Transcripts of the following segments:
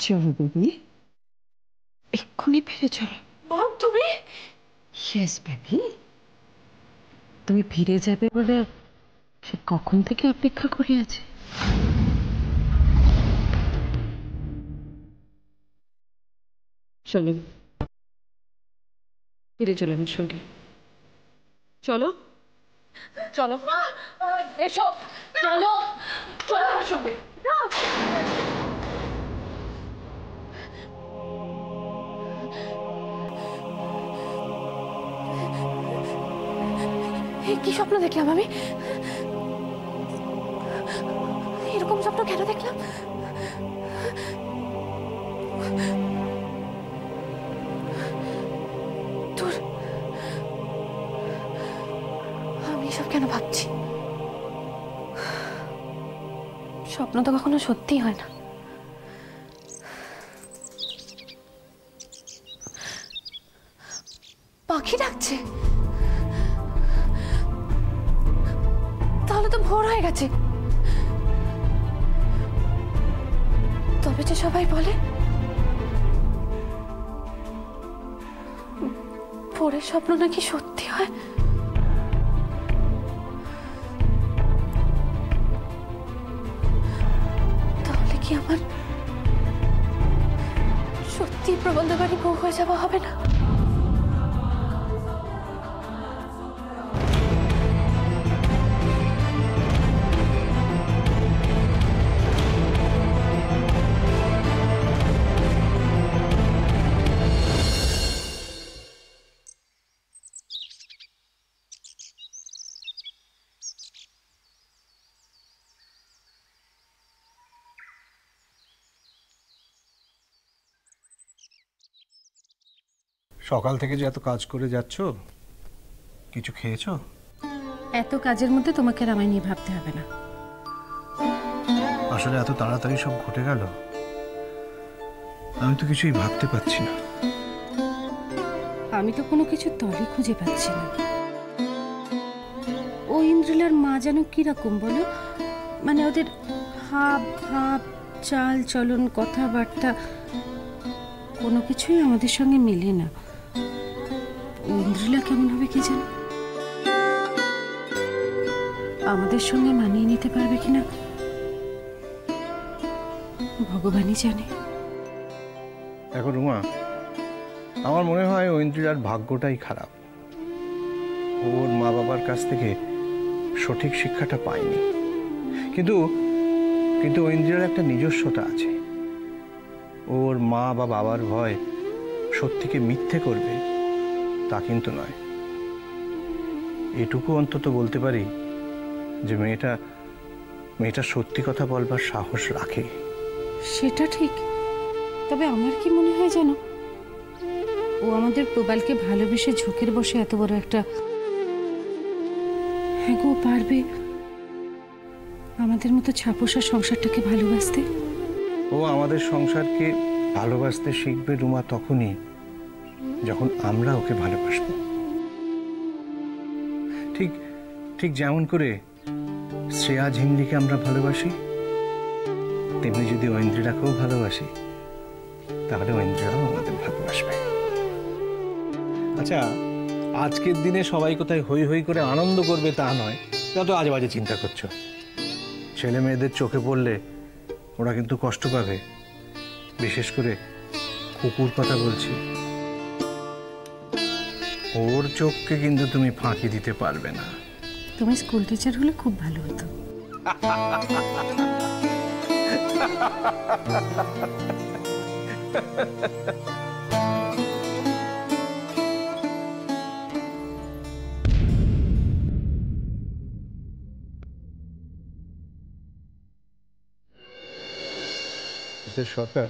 চলো বেবি, এক্ষুনি ফিরে চলো। মম তুমি? ইয়েস বেবি, তুমি ফিরে যাবে বলে সে কখন থেকে অপেক্ষা করে আছে। চলো ফিরে চলো আমার সঙ্গে, চলো চলো এসো, চলো চলো আমার সঙ্গে। কি স্বপ্ন দেখলাম আমি? এরকম স্বপ্ন কেন দেখলাম? তোর আমি সব কেন ভাবছি? স্বপ্ন তো কখনো সত্যি হয় না। পাখি ডাকছে, তাহলে তো ভোর হয়ে গেছে। তবে যে সবাই বলে ভোরের স্বপ্ন নাকি সত্যি হয়, তাহলে কি আমার সত্যি প্রবন্ধকারী বউ হয়ে যাওয়া হবে না? সকাল থেকে যে এত কাজ করে যাচ্ছ, কিছু খেয়েছো? এত কাজের মধ্যে তোমাকে আর আমায় নিয়ে ভাবতে হবে না। আসলে এত তাড়াতাড়ি সব ঘটে গেল, আমি তো কিছুই ভাবতে পারছি না। আমি তো কোনো কিছু তলই খুঁজে পাচ্ছি না। ও ইন্দ্রিলার মা যেন কিরকম বলো, মানে ওদের হাব ভাব চাল চলন কথাবার্তা কোনো কিছুই আমাদের সঙ্গে মেলে না। ইন্দ্রিলা কেমন হবে কি জানো, আমাদের সঙ্গে মানিয়ে নিতে পারবে কিনা ভগবানই জানে। দেখো রুমা, আমার মনে হয় ঐন্দ্রিলার ভাগ্যটাই খারাপ। ওর মা বাবার কাছ থেকে সঠিক শিক্ষাটা পায়নি, কিন্তু কিন্তু ঐন্দ্রিলার একটা নিজস্বতা আছে। ওর মা বা বাবার ভয় সত্যিকে মিথ্যে করবে তা কিন্তু নয়। এটুকু অন্তত বলতে পারি যে মেয়েটা সত্যি কথা বলবার সাহস রাখে। সেটা ঠিক, তবে আমার কি মনে হয় জানো, ও আমাদের প্রবালকে ভালোবেসে ঝোঁকের বসে এত বড় একটা, হ্যাঁ গো পারবে আমাদের মতো ছাপোষা সংসারটাকে ভালোবাসতে। ও আমাদের সংসারকে ভালোবাসতে শিখবে রুমা তখনই যখন আমরা ওকে ভালোবাসবো। ঠিক ঠিক যেমন করে শ্রেয়া ঝিমলিকে আমরা ভালোবাসি, তেমনি যদি ঐন্দ্রিলাকেও ভালোবাসি তাহলে ঐন্দ্রিলাও আমাদের ভালোবাসবে। আচ্ছা, আজকের দিনে সবাই কোথায় হই হই করে আনন্দ করবে তা নয়, যত আজে বাজে চিন্তা করছো। ছেলে মেয়েদের চোখে পড়লে ওরা কিন্তু কষ্ট পাবে, বিশেষ করে কুকুর কথা বলছি। ওর চোখকে কিন্তু তুমি ফাঁকি দিতে পারবে না। তুমি স্কুল টিচার হলে খুব ভালো হতো। সরকার,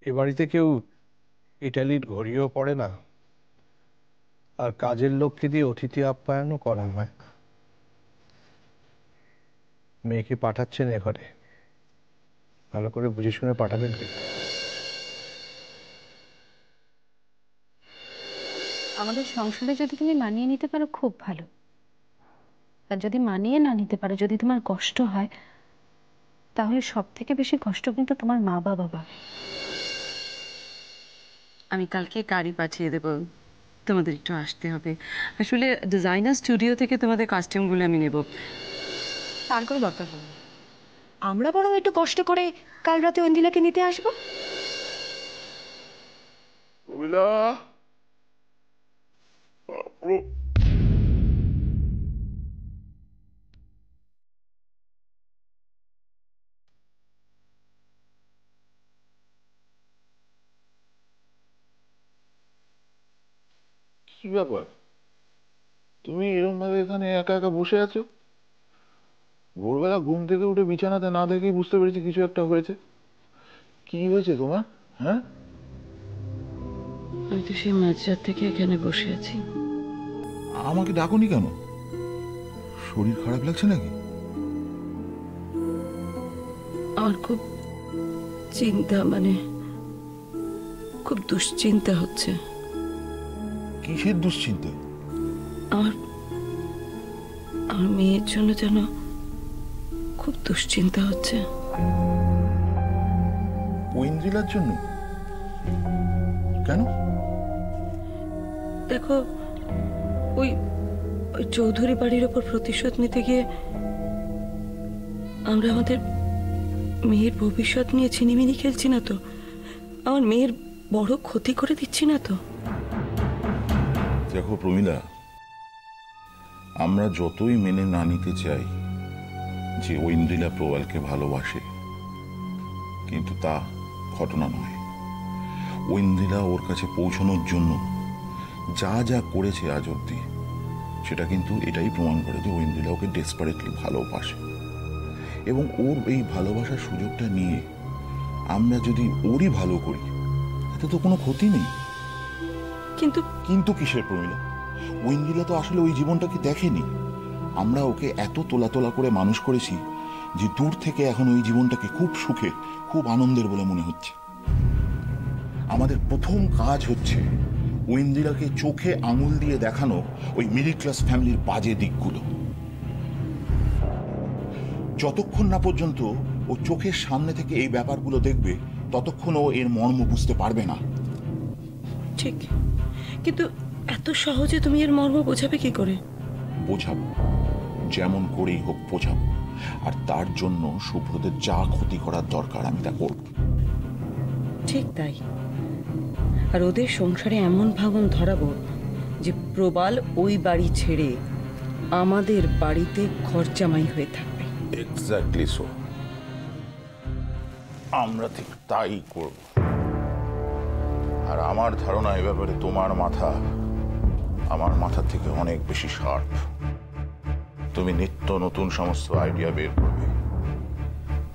এ বাড়িতে কেউ ইটালির ঘড়িও পড়ে না, আর কাজের লোককে দিয়ে অতিথি আপ্যায়নও করা হয়। মেয়েকে পাঠাচ্ছেন এ ঘরে, ভালো করে বুঝে শুনে পাঠাবেন কি? আমাদের সংসারে যদি তুমি মানিয়ে নিতে পারো খুব ভালো, আর যদি মানিয়ে না নিতে পারো, যদি তোমার কষ্ট হয়, তাহলে সব থেকে বেশি কষ্ট কিন্তু তোমার মা বাবা পাবে। আমি কালকে গাড়ি পাঠিয়ে দেবো, তোমাদের একটু আসতে হবে। আসলে ডিজাইনার স্টুডিও থেকে তোমাদের কাস্টিউমগুলো আমি নেব। তার কোনো দরকার নেই, আমরা বরং একটু কষ্ট করে কাল রাতে ঐন্দ্রিলাকে নিতে আসবো। কি ব্যাপার, তুমি এরকম ভাবে এখানে একা একা বসে আছো? ভোরবেলা ঘুম থেকে উঠে বিছানাতে না দেখেই বুঝতে পেরেছি কিছু একটা হয়েছে। কি হয়েছে তোমার? হ্যাঁ, আমি তো সেই মাঝরাত থেকে এখানে বসে আছি। আমাকে ডাকোনি কেন? শরীর খারাপ লাগছে নাকি? আমার খুব চিন্তা, মানে খুব দুশ্চিন্তা হচ্ছে। কিসের দুশ্চিন্তা? আমার মেয়ের জন্য যেন খুব দুশ্চিন্তা হচ্ছে। ঐন্দ্রিলার জন্য? কেন? দেখো, ওই চৌধুরী বাড়ির ওপর প্রতিশোধ নিতে গিয়ে আমরা আমাদের মেয়ের ভবিষ্যৎ নিয়ে ছিনিমিনি খেলছি না তো? আমার মেয়ের বড় ক্ষতি করে দিচ্ছি না তো? দেখো প্রমীলা, আমরা যতই মেনে না নিতে চাই যে ঐন্দ্রিলা প্রবালকে ভালোবাসে, কিন্তু তা ঘটনা নয়। ঐন্দ্রিলা ওর কাছে পৌঁছানোর জন্য যা যা করেছে আজ অব্দি, সেটা কিন্তু এটাই প্রমাণ করে যে ঐন্দ্রিলা ওকে ডেসপারেটলি ভালোবাসে। এবং ওর এই ভালোবাসার সুযোগটা নিয়ে আমরা যদি ওরই ভালো করি, এতে তো কোনো ক্ষতি নেই। কিন্তু কিসের প্রমীলা? ঐন্দ্রিলা তো আসলে ওই জীবনটাকে দেখেনি। আমরা ওকে এত তোলা তোলা করে মানুষ করেছি যে দূর থেকে এখন ওই জীবনটাকে খুব সুখে, খুব আনন্দের বলে মনে হচ্ছে। আমাদের প্রথম কাজ হচ্ছে ঐন্দ্রিলাকে চোখে আঙুল দিয়ে দেখানো ওই মিডল ক্লাস ফ্যামিলির বাজে দিকগুলো। যতক্ষণ না পর্যন্ত ও চোখের সামনে থেকে এই ব্যাপারগুলো দেখবে, ততক্ষণ ও এর মর্ম বুঝতে পারবে না। ঠিক, কিন্তু এত সহজে তুমি এর মর্ম বোঝাবে কি করে? বোঝাবো, যেমন করেই হোক বোঝাবো। আর তার জন্য শুভ্রদের যা ক্ষতি করার দরকার আমি তা করব। ঠিক তাই। আর ওদের সংসারে এমন ভাঙন ধরাবো যে প্রবাল ওই বাড়ি ছেড়ে আমাদের বাড়িতে ঘরজামাই হয়ে থাকবে। এক্স্যাক্টলি সো, আমরা ঠিক তাই করব। আর আমার ধারণা এ ব্যাপারে তোমার মাথা আমার মাথা থেকে অনেক বেশি শার্প। তুমি নিত্য নতুন সমস্ত আইডিয়া বের করবে,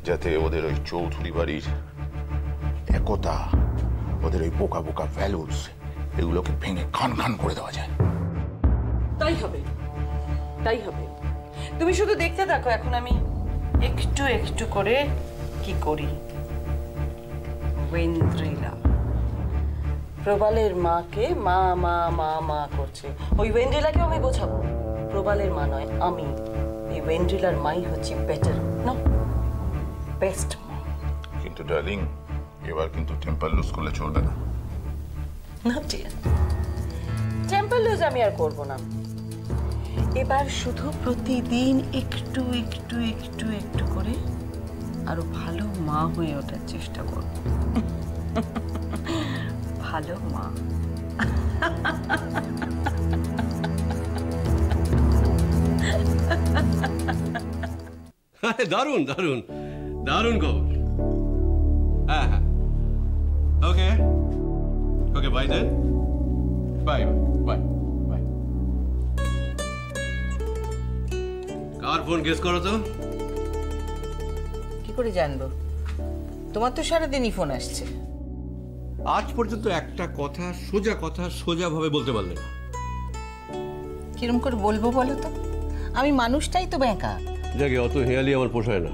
যাতে ওদের ওই চৌধুরী বাড়ির একতা, ওদের ওই বোকা বোকা ভ্যালুস, এগুলোকে ভেঙে খান খান করে দেওয়া যায়। তাই হবে, তাই হবে। তুমি শুধু দেখতে থাকো, এখন আমি একটু একটু করে কি করি। ওয়েন্দ্রিলা প্রবালের মাকে মা মা মা মা করছে। ওই ওয়েন্দ্রিলাকেও আমি বোঝাবো প্রবালের মা নয় আমি, এই ওয়েন্দ্রিলার মাই হচ্ছে বেটার, না বেস্ট মা। কিন্তু ডার্লিং, এবার কিন্তু টেম্পার লুজ করলে চলবে না। না ঠিক, টেম্পার লুজ আমি আর করবো না। এবার শুধু প্রতিদিন একটু একটু একটু একটু করে আরো ভালো মা হয়ে ওঠার চেষ্টা করব। ভালো মা। দারুণ দারুণ দারুণ খবর। হ্যাঁ হ্যাঁ, okay okay, bye then, bye bye bye. কার ফোন গেস করো তো? কি করে জানবো? তোমার তো সারাদিনই ফোন আসছে। আজ পর্যন্ত একটা কথা সোজা ভাবে বলতে পারলে না। কিরম করে বলবো বলো তো? আমি মানুষটাই তো ব্যাঁকা। যাকে অত হেয়ালি আমার পোষায় না।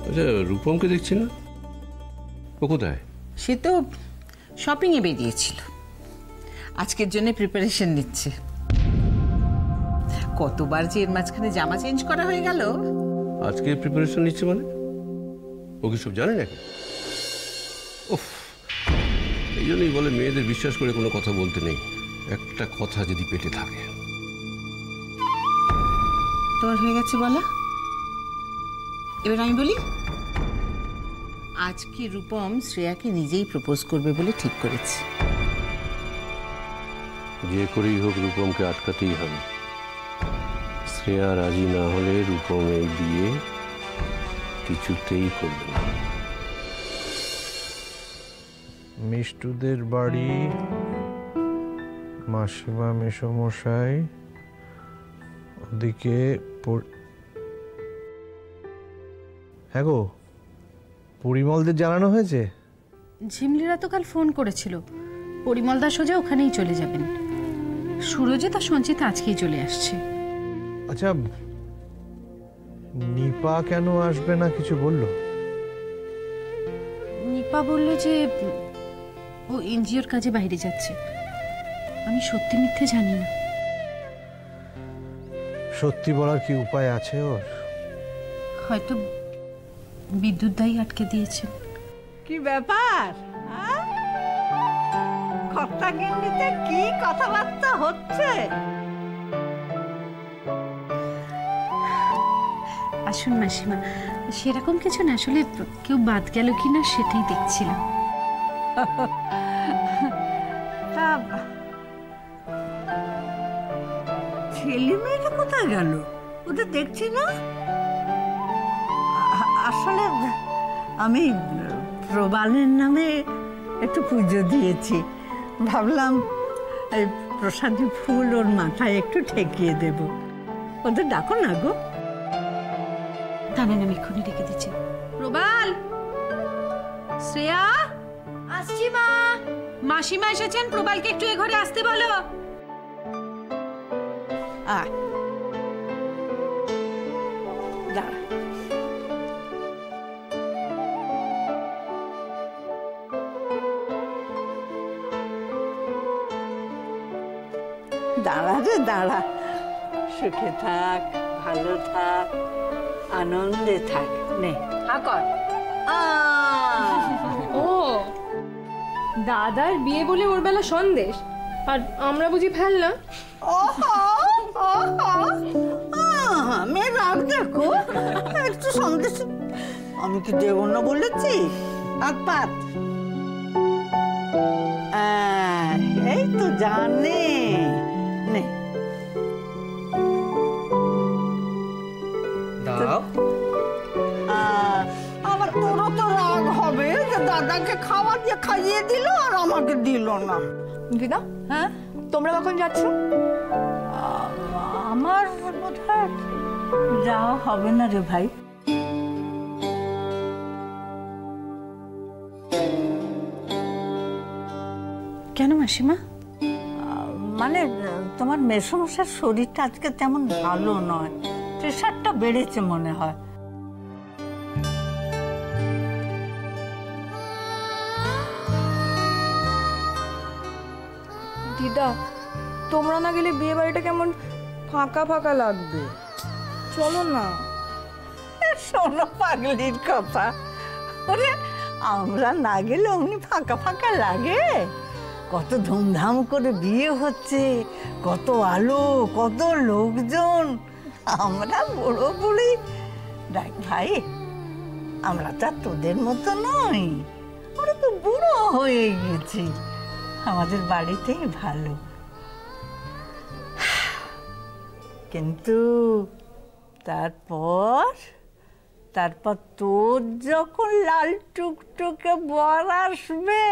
আচ্ছা, রূপমকে দেখছি না, ও কোথায়? সে তো শপিং এ বেরিয়েছিল, আজকের জন্য প্রিপারেশন নিচ্ছে। কতবার যে এর মাঝখানে জামা চেঞ্জ করা হয়ে গেল। আজকে প্রিপারেশন নিচ্ছে মানে? ও কি সব জানে নাকি? উফ, এই জন্যই বলে মেয়েদের বিশ্বাস করে কোনো কথা বলতে নেই, একটা কথা যদি পেটে থাকে। তোমার হয়ে গেছে বলা, এবার আমি বলি। আজকে রূপম শ্রেয়াকে নিজেই প্রপোজ করবে বলে ঠিক করেছে। যে করেই হোক রূপমকে আটকাতেই হবে। শ্রেয়া রাজি না হলে রূপম এই বিয়ে কিছুতেই করবে না। মিষ্টুদের বাড়ি, মাসিমা মেসমশাই, ওদিকে হ্যাঁ গো, পরিমলদের জানানো হয়েছে? ঝিমলিরা তো কাল ফোন করেছিল, পরিমলদা সোজা ওখানেই চলে যাবেন। সুরজিৎ আর সঞ্চিতা আজকেই চলে আসছে। আচ্ছা, নিপা কেন আসবে না কিছু বললো? নিপা বলল যে ও এনজিওর কাজে বাইরে যাচ্ছে। আমি সত্যি মিথ্যে জানি না। সত্যি বলার কি উপায় আছে ওর? হয়তো বিদ্যুৎ দায়ী আটকে দিয়েছেন। কি ব্যাপার? কর্তা গিন্নিতে কি কথাবার্তা হচ্ছে? আসুন মাসিমা, সেরকম কিছু না, আসলে কেউ বাদ গেল কিনা সেটাই দেখছিলাম। ছেলে মেয়েটা কোথায় গেল? ওদের দেখছি না। আসলে আমি প্রবালের নামে একটু পুজো দিয়েছি, ভাবলাম এই প্রসাদী ফুল ওর মাথায় একটু ঠেকিয়ে দেব। ওদের ডাকো না গো। দাঁড়ান, আমি এক্ষুনি রেখে দিচ্ছি। প্রবাল, শ্রেয়া, আসছি মা। মাসিমা এসেছেন, প্রবালকে একটু এ ঘরে আসতে বলো। আয়, দাঁড়া। দাঁড়া রে দাঁড়া, সুখে থাক, ভালো থাক, আনন্দে থাক। নে কর। ও দাদার বিয়ে বলে ওর বেলা সন্দেশ, আর আমরা বুঝি ফেলনা। মেয়ে রাগ দেখো, একটু সন্দেশ আমি কি দেব না বলেছি? পাত এই তো জানে। নে দাও। আবার তোরও তো রাগ হবে যে দাদাকে খাওয়া দিয়ে খাইয়ে দিল আর আমাকে দিল না। দিদা, হ্যাঁ তোমরা কখন যাচ্ছ? আমার বোধহয় যাওয়া হবে না রে ভাই। কেন মাসিমা? মানে তোমার মেসমশার শরীরটা আজকে তেমন ভালো নয়, প্রেশারটা বেড়েছে মনে হয়। দিদা, তোমরা না গেলে বিয়ে বাড়িটা কেমন ফাঁকা ফাঁকা লাগবে। চলো না। শোনো পাগলির কথা, ওরে আমরা না গেলে অমনি ফাঁকা ফাঁকা লাগে? কত ধুমধাম করে বিয়ে হচ্ছে, কত আলো, কত লোকজন। আমরা বুড়ো বুড়ি, দেখ ভাই, আমরা তো তোদের মতো নই, আমরা তো বুড়ো হয়ে গেছি, আমাদের বাড়িতেই ভালো। কিন্তু তারপর তোর যখন লাল টুকটুকে বর আসবে,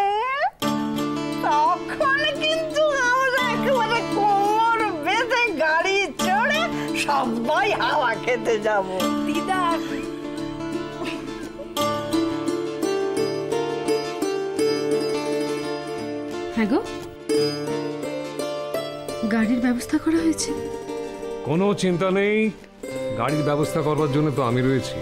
তখন কিন্তু আমরা একেবারে কোমর বেঁধে গাড়ি চড়ে সবাই হাওয়া খেতে যাব। দিদা, হ্যাঁ গো, গাড়ির ব্যবস্থা করা হয়েছে? কোনো চিন্তা নেই, গাড়ির ব্যবস্থা করবার জন্য তো আমি রয়েছি।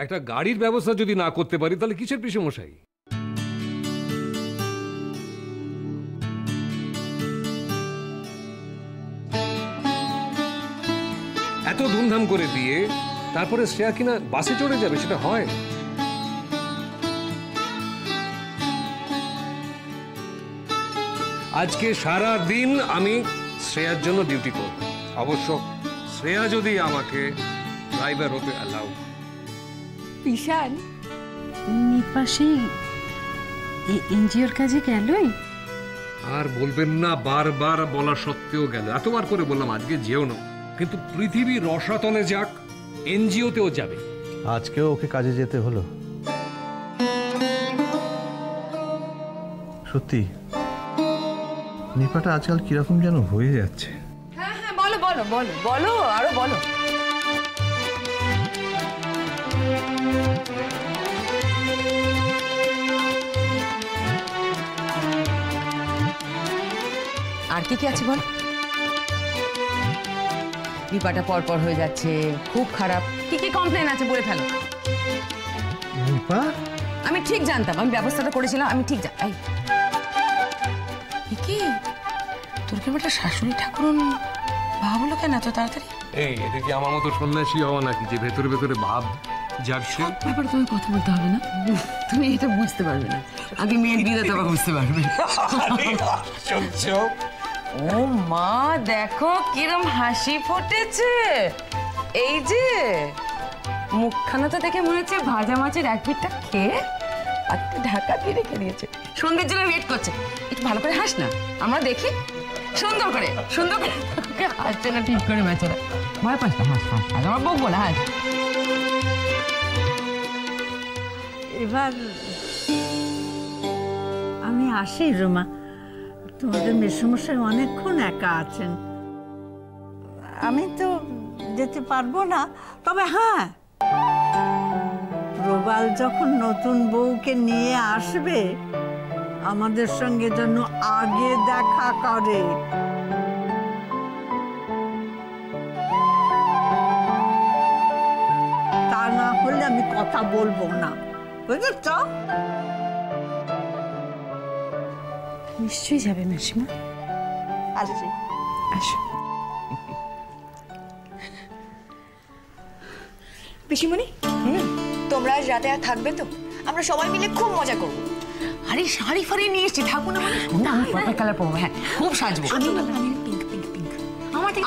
একটা গাড়ির ব্যবস্থা যদি না করতে পারি তাহলে কিসের পিসেমশাই? এত ধুমধাম করে দিয়ে তারপরে শ্রেয়া কিনা বাসে চড়ে যাবে, সেটা হয়? আজকে সারা দিন আমি শ্রেয়ার জন্য ডিউটি করব। অবশ্য শ্রেয়া যদি আমাকে ড্রাইভার হতে অ্যালাউ। ঈশান নিপা সেই এনজিওর কাজে গেলই? আর বলবেন না, বারবার বলা সত্ত্বেও গেল। এতবার করে বললাম আজকে যেও না, কিন্তু পৃথিবী রসাতলে যাক, এনজিওতেও যাবে। আজকেও ওকে কাজে যেতে হলো। সত্যি নিপাটা আজকাল কিরকম যেন হয়ে যাচ্ছে। হ্যাঁ হ্যাঁ, বলো বলো বলো বলো, আরো বলো। আর কি কি আছে বল? নিপাটা পরপর হয়ে যাচ্ছে, খুব খারাপ। কি কি কমপ্লেন আছে বলে ফেলো। নিপা? আমি ঠিক জানতাম, আমি ব্যবস্থাটা করেছিলাম, আমি ঠিক জানতাম। কি তোর কেমন একটা শাশুড়ি ঠাকুরন ভাবলো কেন এত তাড়াতাড়ি? এই এটা কি আমার মতো সন্ন্যাসী হওয়া নাকি যে ভেতরে ভেতরে ভাব জাগছে? ব্যাপারে তুমি কথা বলতে হবে না, তুমি এটা বুঝতে পারবে না। আগে মেয়ের বিয়ে তবে বুঝতে পারবে। ও মা, দেখো কিরম হাসি ফুটেছে। এই যে মুখখানা তো দেখে মনে হচ্ছে ভাজা মাছের এক পিঠটা খেয়ে একটা ঢাকা দিয়ে রেখে দিয়েছে, সন্ধ্যের জন্য ওয়েট করছে। একটু ভালো করে হাস না, আমরা দেখি। সুন্দর করে সুন্দর করে হাসছে না ঠিক করে বেচারা। ভয় পাস না, হাস হাস হাস, আমার বকবো না, হাস। এবার আমি আসি রুমা, তোমাদের মেসমশাই অনেকক্ষণ একা আছেন। আমি তো যেতে পারবো না, তবে হ্যাঁ, প্রবাল যখন নতুন বউকে নিয়ে আসবে আমাদের সঙ্গে যেন আগে দেখা করে। তা না হলে আমি কথা বলবো না, বুঝেছ? নিশ্চয়ই যাবে মাসিমা। আসি। আসো। পিসিমণি, তোমরা আজ রাতে আর থাকবে তো? আমরা সবাই মিলে খুব মজা করবো। আরে শাড়ি ফাড়ি নিয়ে এসছি, ঠাকুর না আমি পার্পল কালার পরবো। হ্যাঁ, খুব সাজবো।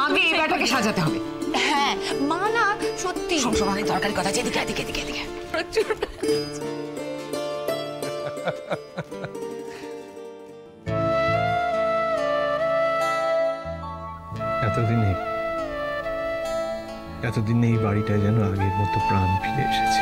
আগে এই ব্যাটাকে সাজাতে হবে। হ্যাঁ মা, না সত্যি সব অনেক দরকারি কথা আছে। এদিকে এদিকে এদিকে এদিকে এতদিনে এই বাড়িটায় যেন আগের মতো প্রাণ ফিরে এসেছে।